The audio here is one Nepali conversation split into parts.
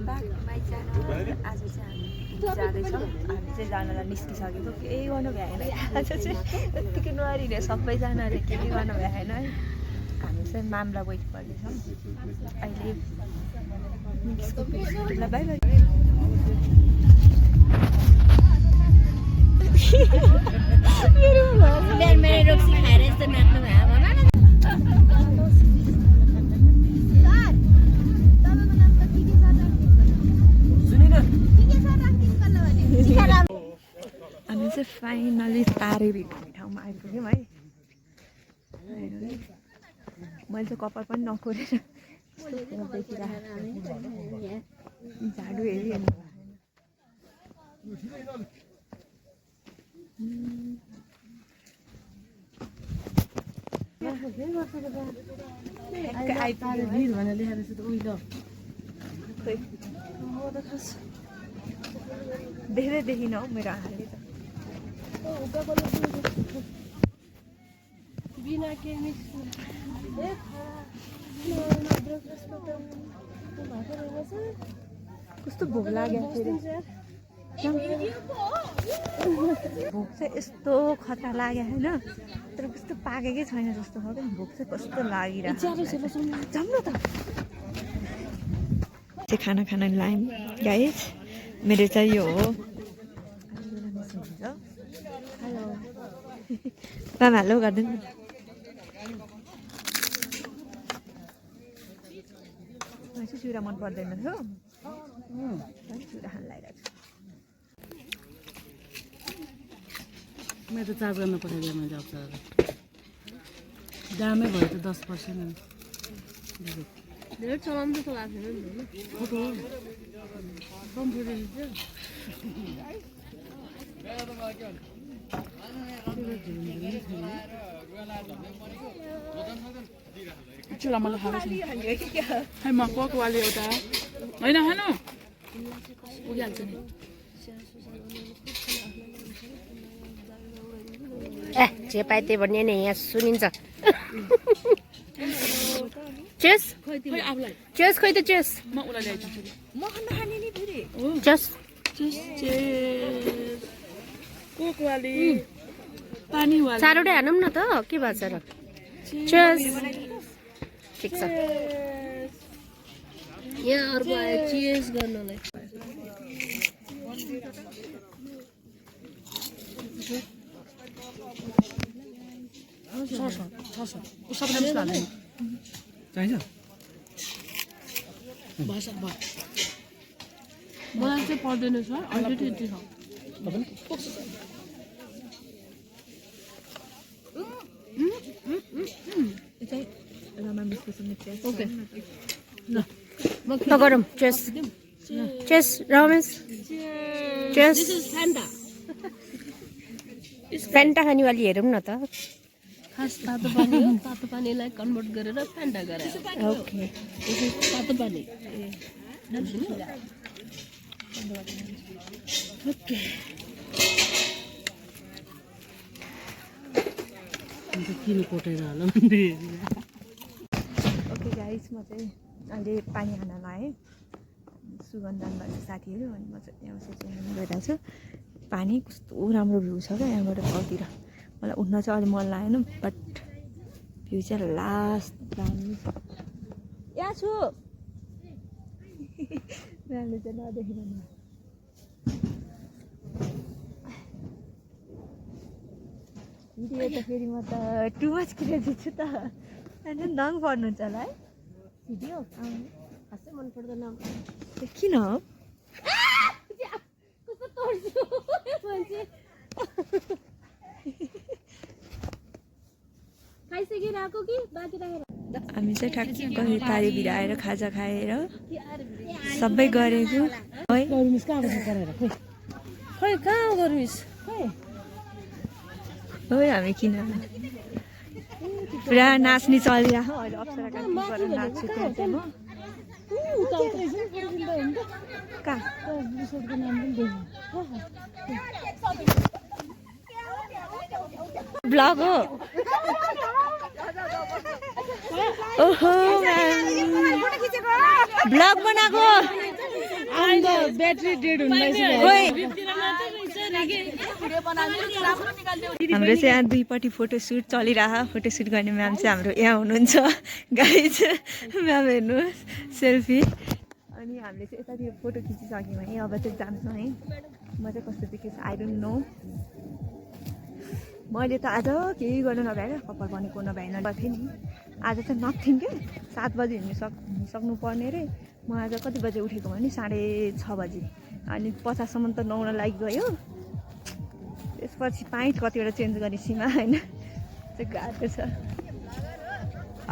Back my channel. आज चाहिँ हामी जाँदैछौँ। हामी चाहिँ जानलाई निस्किसकेको केही गर्नु भ्याएन। आज चाहिँ यत्तिकै नरिने सबैजनाले केही गर्नु भ्याएन है। हामी चाहिँ मामला गइ पर्दैछौँ अहिले। ल बाई बाई। मेरो रोक्सी खाएर यस्तो नाच्नु भयो भन न। हामी चाहिँ फाइनली तारे भेट्ने ठाउँमा आइपुग्यौँ है। मैले चाहिँ कपाल पनि नखोरेर झाडु हेरी हेर्नु धेरै देखिन हौ मेरो आँखाले त। कस्तो भोक लाग्यो फेरि। भोक चाहिँ यस्तो खतरा लाग्यो होइन, तर कस्तो पाकेकै छैन जस्तो हो क्या। भोक चाहिँ कस्तो लागिरहेको जाऊँ न त। चाहिँ खाना खान लायौँ गाइस। मेरो चाहिँ यो हो। हेलो बाबा हेलो गरिदिनु। मलाई चाहिँ चिउरा मन पर्दैन थियो, चिउरा खान लागिरहेको छु। मेरो त चार्ज गर्न पठाइदिएँ मैले अप्सरा। दामै भयो त 10%। धेरै चलाउनु जस्तो लाग्छ नि फोटो कम्प्युटर चुला मलाई खाएको छैन। मकवाको वाले एउटा होइन होइन उगिहाल्छ नि। जे पाए त्यही भन्ने नि यहाँ सुनिन्छ। चेस चेस खोइ त चेस म उलाई ल्याइदिन्छु। म नखाने नि फेरि। चेस कोक वाली पानी वाली चारवटै हानौँ न त के भएको छ र। चेस ठिक छ। यहाँ अर्को आयो चेस गर्नलाई। चाहिन्छ मलाई चाहिँ पर्दैन सर। अहिले यति छ। ल गरौँ chess chess Ramesh chess. Fanta खानेवाली हेरौँ न त। खास तातो पानी हो। तातो पानीलाई कन्भर्ट गरेर फ्यान्टा गरे। ओके तातो पानी। ओके किन कोटेर होला। ओके गाइस, म चाहिँ अहिले पानी खान लाएँ। सुगन्धन भएको साथीहरू अनि म चाहिँ यहाँ चाहिँ गइरहेको छु। पानी कस्तो राम्रो भ्यू छ क्या यहाँबाट तलतिर। मलाई उठ्न चाहिँ अलिक मन लागेन, बट भ्यू चाहिँ लास्ट दामी छ। यहाँ छु मैले चाहिँ नदेखिन। भिडियो त फेरि म त टु मच क्रेडिट छु त। होइन दङ पर्नुहुन्छ होला है भिडियो। खासै मन पर्दैन किन हो? कस्तो तोड्छु मान्छे। खाइसकिरहेको कि बाँकी राखेर। हामी चाहिँ ठ्याक्कै तारे भिराएर खाजा खाएर सबै गरेको है। गरमिस कहाँ बस्नु परेर खोइ कहाँ हो गरमिस है। हामी किन पुरा नाच्ने चलिरहेको अहिले। अप्सराका गीतबाट नाच्छु त्यहाँ चाहिँ म। कहाँ ब्लग हो। ओहो ब्लग बनाएको। ब्याट्री डेड हुँदैछ हाम्रो चाहिँ यहाँ दुईपट्टि फोटोसुट चलिरहेको फोटोसुट गर्ने म्याम चाहिँ हाम्रो यहाँ हुनुहुन्छ गाइज म्याम हेर्नुहोस् सेल्फी अनि हामीले चाहिँ यतातिर फोटो खिचिसक्यौँ है अब चाहिँ जान्छौँ है म चाहिँ कस्तो देखेँ आई डोन्ट नो मैले त आज केही गर्न नभ्याएर कपाल बनेको नभ्याइन थिएँ नि आज चाहिँ नथिङ के 7 बजी सक्नु पर्ने रे म आज कति बजे उठेको भने 6:30 बजी अनि 50सम्म त नुहाउन लागिगयो त्यसपछि पाइन्ट कतिवटा चेन्ज गर्ने सीमा होइन चाहिँ गाह्रो छ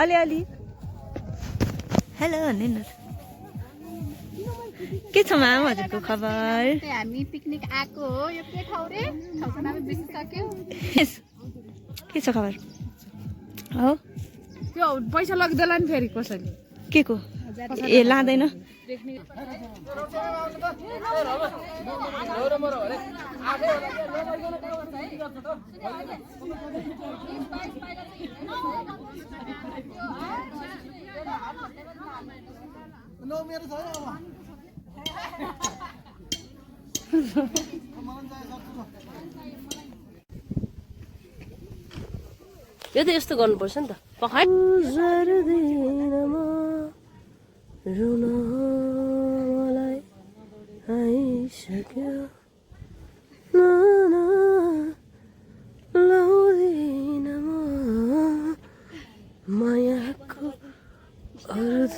अलिअलि हेलो भन्नुहोस् के छ म्याम हजुरको खबर हामी पिकनिक आएको हो यो के ठाउँ रे ठाउँको नाम बिर्सिसक्यो के छ खबर हो त्यो पैसा लाग्दैन नि फेरि कसैले के को ए लाँदैन यो त यस्तो गर्नुपर्छ नि त पखाइ रुन मलाई आइसक्यो लाउँदिन म मायाको अर्थ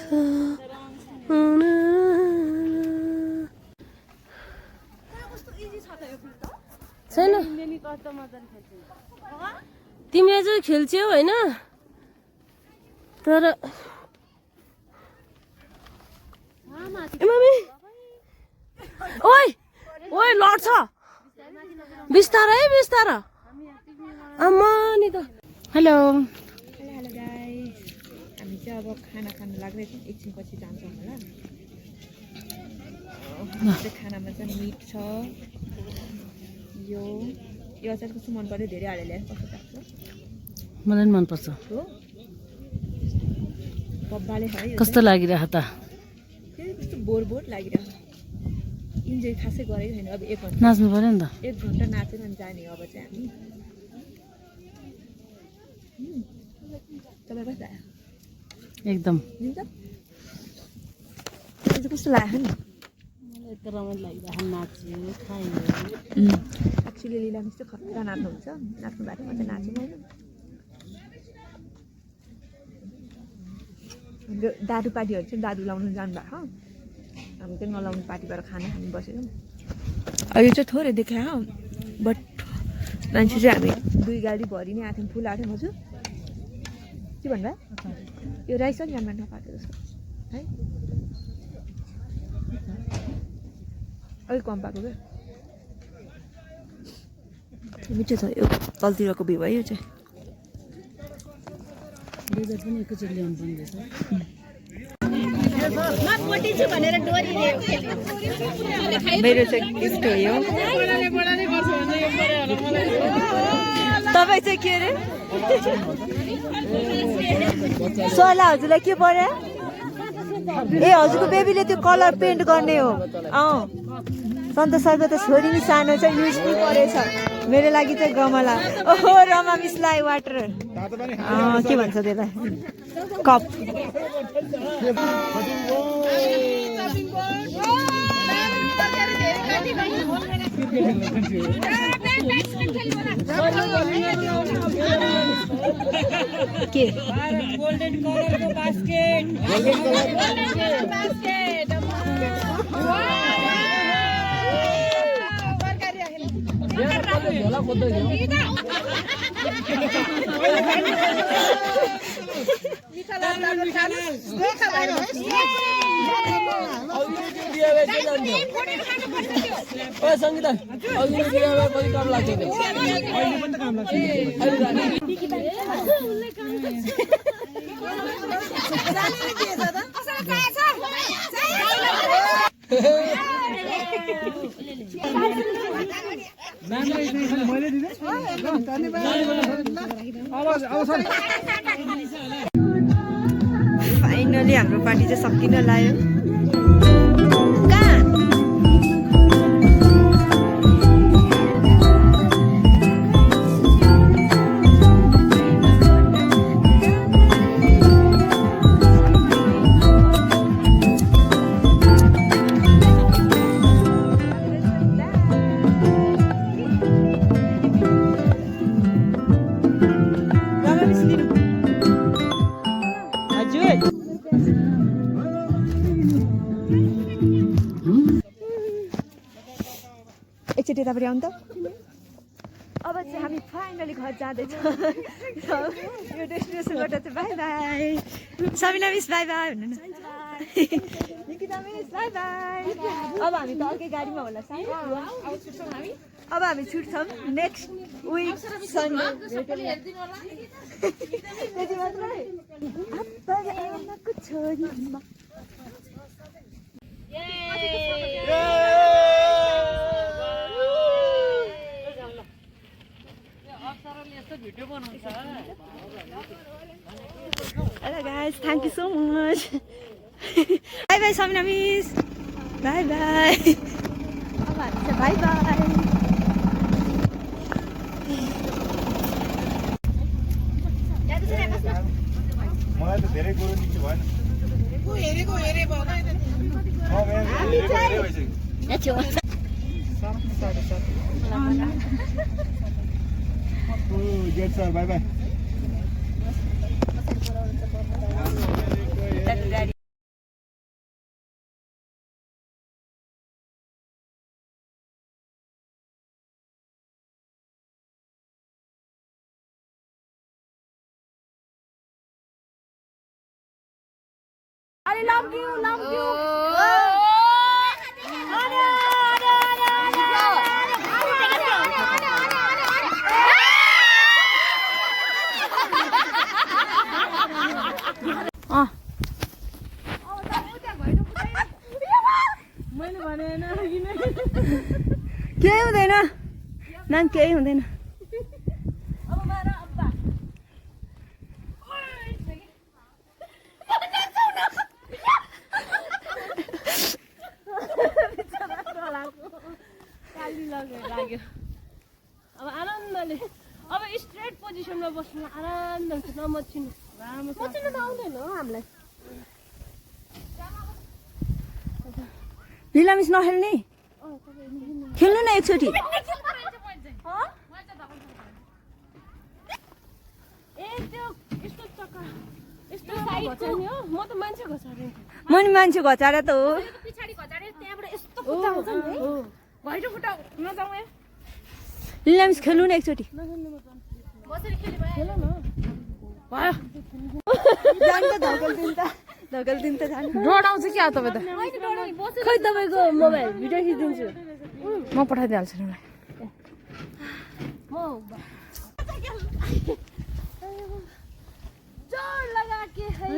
छैन तिमीले चाहिँ खेल्छौ होइन तर मम्मी ओइ ओइ लड्छ बिस्तारै बिस्तारा आमा नि त हेलो हेलो गाइस हामी चाहिँ अब खाना खानु लाग्दैछौँ एकछिनपछि जान्छौँ होला चाहिँ खानामा चाहिँ मिट छ यो अचार कस्तो मन पर्यो धेरै हालेर ल्याएर कस्तो लाग्छ मलाई पनि मनपर्छ हो बब्बाले है कस्तो लागिरहेको त कस्तो बोर लागिरहेको इन्जोय खासै गरेको छैन अब 1 घन्टा नाच्नु पर्यो नि त 1 घन्टा नाचेर अनि जाने अब चाहिँ हामी तपाईँ कस्तो लाग्यो एकदम हुन्छ चाहिँ कस्तो लाग्यो नि मलाई त रमाइलो लागिरहेको नाच्यो खायो एक्चुअली लिला मिस चाहिँ खतरा नाच्नुहुन्छ नाच्नु भएको म चाहिँ नाचेँ होइन हाम्रो दादु पार्टीहरू चाहिँ दादु लाउनु जानुभएको हामी चाहिँ नलाउनु पार्टीबाट खाना खानु बसेको यो चाहिँ थोरै देखायो बट मान्छे चाहिँ हामी 2 गाडी भरि नै आएको थियौँ फुल आएको थियौँ हजुर के भन्नुभयो यो राइस हो नि यहाँ नपाएको जस्तो है अलिक कम पाएको क्या मिठो छ यो तलतिरको भ्यू है यो चाहिँ डेजर्ट पनि एकैचोटि ल्याउनु पर्ने रहेछ मेरो चाहिँ गिफ्ट हो यो तपाईँ चाहिँ के अरे सरला हजुरलाई के पर्यो ए हजुरको बेबीले त्यो कलर पेन्ट गर्ने हो सन्तोष सरको त छोरी नि सानो छ युज पनि परेछ मेरो लागि चाहिँ गमला ओहो रमा मिसलाई वाटर के भन्छ त्यसलाई कप के गोल्डन कलरको बास्केट संगीता काम लाग्छ फाइनली हाम्रो पार्टी चाहिँ सकिन लाग्यो कहाँ एकचोटि यतापट्टि आउनु त अब चाहिँ हामी फाइनली घर जाँदैछौँ यो डेस्टिनेसनबाट चाहिँ by by Sabina miss by by भन्नु न निकिता मिस बाई बाई अब हामी त अर्कै गाडीमा होला सायद अब हामी छुट्छौँ नेक्स्ट विक सन्डे त्यति मात्रै आमाको छोरीमा Hello guys, thank you so much. Bye bye Samina miss. Bye bye. Bye bye. मलाई त धेरै कुरो निक्ति भएन हेरेको हेरे गेट sir bye bye I love you, love you. केही हुँदैन नाम केही हुँदैन लाग्यो अब आनन्दले अब स्ट्रेट पोजिसनमा बस्नु आनन्द हुन्छ नमचिनु मचिनु त आउँदैन हो हामीलाई लीला मिस नखेल्ने खेल्नु न एकचोटि ए त्यो यस्तो चक्का यस्तो साइडको हो म त मान्छे घचारिन्छु म नि मान्छे घचाएर त हो पछाडी घचारे त्यहाँबाट यस्तो खुट्टा हुन्छ नि है घैटो खुट्टा नजाऊ ए लीला मिस खेल्नु न एकचोटि बसेर खेले भयो न भयो जानु त धकल दिन त जानु डराउँछ क्या तपाईँ त खै तपाईँको मोबाइल भिडियो खिचिदिन्छु म पठाइदिइहाल्छु नि जोर लगा के है